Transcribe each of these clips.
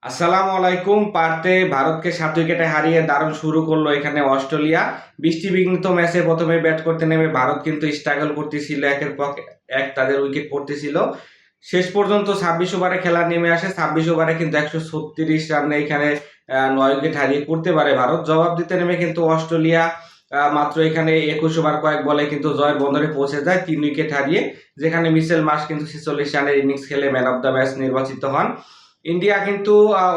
আসসালামু আলাইকুম। পার্থে ভারতকে ৭ উইকেটে হারিয়ে দারুণ শুরু করলো, এখানে ভারতকে ৭ উইকেটে হারিয়ে দারুণ শুরু করলো এখানে অস্ট্রেলিয়া। বৃষ্টিবিঘ্নিত ম্যাচে প্রথমে ব্যাট করতে নেমে ভারত কিন্তু স্ট্রাগল করতেছিল, একের পর এক তাদের উইকেট পড়তেছিল। শেষ পর্যন্ত ২৬ ওভারে খেলা নেমে আসে। ২৬ ওভারে কিন্তু ১৩৬ রানে এখানে ৯ উইকেট হারিয়ে করতে পারে ভারত। জবাব দিতে নেমে কিন্তু অস্ট্রেলিয়া মাত্র এখানে ২১ ওভার কয়েক বলে কিন্তু জয়ের বন্দরে পৌঁছে যায় ৩ উইকেট হারিয়ে, যেখানে মিচেল মার্শ কিন্তু ৪৬ রানের ইনিংস খেলে ম্যান অফ দ্য ম্যাচ নির্বাচিত হন। ইন্ডিয়া কিন্তু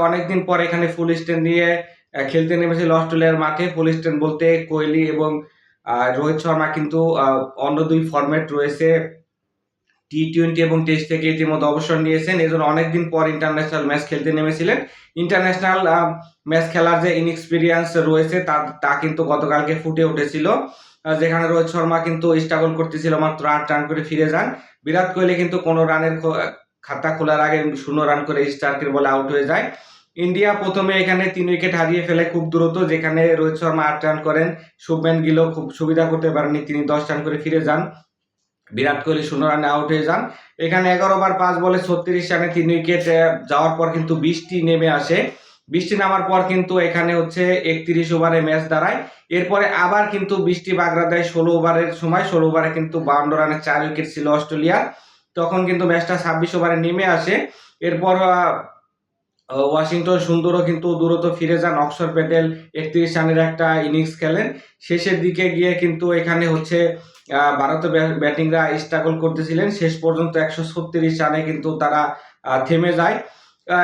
অনেকদিন পর এখানে ফুল স্ট্রেন্থ নিয়ে খেলতে নেমেছিল অস্ট্রেলিয়ার মাঠে। ফুল স্ট্রেন্থ বলতে কোহলি এবং রোহিত শর্মা কিন্তু অন্য দুই ফরম্যাট রয়েছে, টি-টোয়েন্টি এবং টেস্ট থেকে ইতিমধ্যে অবসর নিয়েছেন। এজন্য অনেকদিন পর ইন্টারন্যাশনাল ম্যাচ খেলতে নেমেছিলেন। ইন্টারন্যাশনাল ম্যাচ খেলার যে ইনএক্সপিরিয়েন্স রয়েছে তা কিন্তু গতকালকে ফুটে উঠেছিল, যেখানে রোহিত শর্মা কিন্তু স্ট্রাগল করতেছিল, মাত্র ৮ রান করে ফিরে যান। বিরাট কোহলি কিন্তু কোনো রানের খাতা খোলার আগে ০ রান করে স্টার্কের বলে আউট হয়ে যায়। ইন্ডিয়া প্রথমে এখানে ৩ উইকেট হারিয়ে ফেলে খুব দ্রুত, যেখানে রোহিত শর্মা ৮ রান করেন, শুভম্যান গিলও খুব সুবিধা করতে পারেননি, তিনি ১০ রান করে ফিরে যান। বিরাট কোহলি ০ রানে আউট হয়ে যান। এখানে ১১ ওভার ৫ বলে ৩৬ রানে ৩ উইকেট যাওয়ার পর কিন্তু বৃষ্টি নেমে আসে। বৃষ্টি নামার পর কিন্তু এখানে ৩১ ওভারে ম্যাচ দাঁড়ায়। এরপরে আবার কিন্তু বৃষ্টি বাগড়া দেয় ১৬ ওভারের সময়। ১৬ ওভারে কিন্তু ৫২ রানে ৪ উইকেট ছিল অস্ট্রেলিয়ার। তখন কিন্তু ম্যাচটা ২৬ ওভারে নেমে আসে। এরপর ওয়াশিংটন সুন্দরও কিন্তু দ্রুত ফিরে যান। অক্সর প্যাটেল ৩১ রানের একটা ইনিংস খেলেন। শেষের দিকে গিয়ে কিন্তু এখানে ভারতের ব্যাটিংরা স্ট্রাগল করতেছিলেন। শেষ পর্যন্ত ১৩৬ রানে কিন্তু তারা থেমে যায়।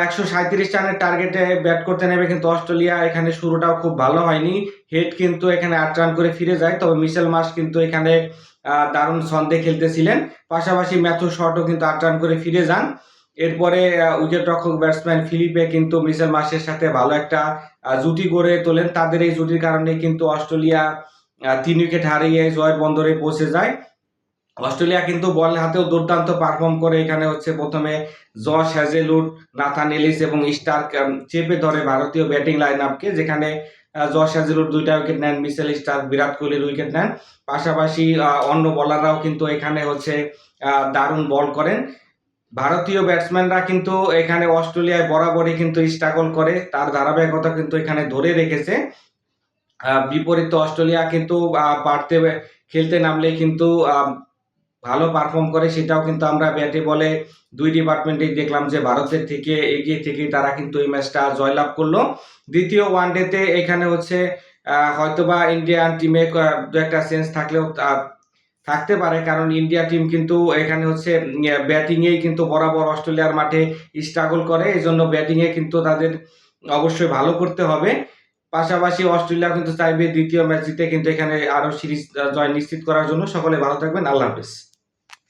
১৩৭ রানের টার্গেটে ব্যাট করতে নেমে কিন্তু অস্ট্রেলিয়া এখানে শুরুটাও খুব ভালো হয়নি। হেড কিন্তু এখানে ৮ রান করে ফিরে যায়। তবে মিচেল মার্শ কিন্তু এখানে দারুণ ছন্দে খেলতেছিলেন। পাশাপাশি ম্যাথু শটও কিন্তু ৮ রান করে ফিরে যান। এরপরে উইকেটরক্ষক ব্যাটসম্যান ফিলিপে কিন্তু মিচেল মার্শের সাথে ভালো একটা জুটি গড়ে তোলেন। তাদের এই জুটির কারণে কিন্তু অস্ট্রেলিয়া ৩ উইকেট হারিয়ে জয়ের বন্দরে পৌঁছে যায়। অস্ট্রেলিয়া কিন্তু বল হাতেও দুর্দান্ত পারফর্ম করে। এখানে প্রথমে জশ হ্যাজেলউড, নাথান এলিস এবং স্টার্ক চেপে ধরে ভারতীয় ব্যাটিং লাইন আপকে, যেখানে জশ হ্যাজেলউড ২টা উইকেট নেন, মিচেল স্টার্ক বিরাট কোহলির উইকেট নেন। পাশাপাশি অন্য বোলাররাও কিন্তু এখানে দারুণ বল করেন। ভারতীয় ব্যাটসম্যানরা কিন্তু এখানে অস্ট্রেলিয়ায় বরাবরই কিন্তু স্ট্রাগল করে, তার ধারাবাহিকতা কিন্তু এখানে ধরে রেখেছে। বিপরীতে অস্ট্রেলিয়া কিন্তু পার্থে খেলতে নামলে কিন্তু ভালো পারফর্ম করে, সেটাও কিন্তু আমরা ব্যাটে বলে দুই ডিপার্টমেন্টেই দেখলাম যে ভারতের থেকে এগিয়ে থেকেই তারা কিন্তু এই ম্যাচটা জয়লাভ করলো। দ্বিতীয় ওয়ানডেতে এখানে হয়তোবা ইন্ডিয়ান টিমে দু একটা চেঞ্জ থাকলেও থাকতে পারে, কারণ ইন্ডিয়া টিম কিন্তু এখানে ব্যাটিংয়েই কিন্তু বরাবর অস্ট্রেলিয়ার মাঠে স্ট্রাগল করে। এজন্য ব্যাটিংয়ে কিন্তু তাদের অবশ্যই ভালো করতে হবে। পাশাপাশি অস্ট্রেলিয়া কিন্তু চাইবে দ্বিতীয় ম্যাচ জিতে কিন্তু এখানে আরো সিরিজ জয় নিশ্চিত করার জন্য। সকলে ভালো থাকবেন। আল্লাহ হাফেজ।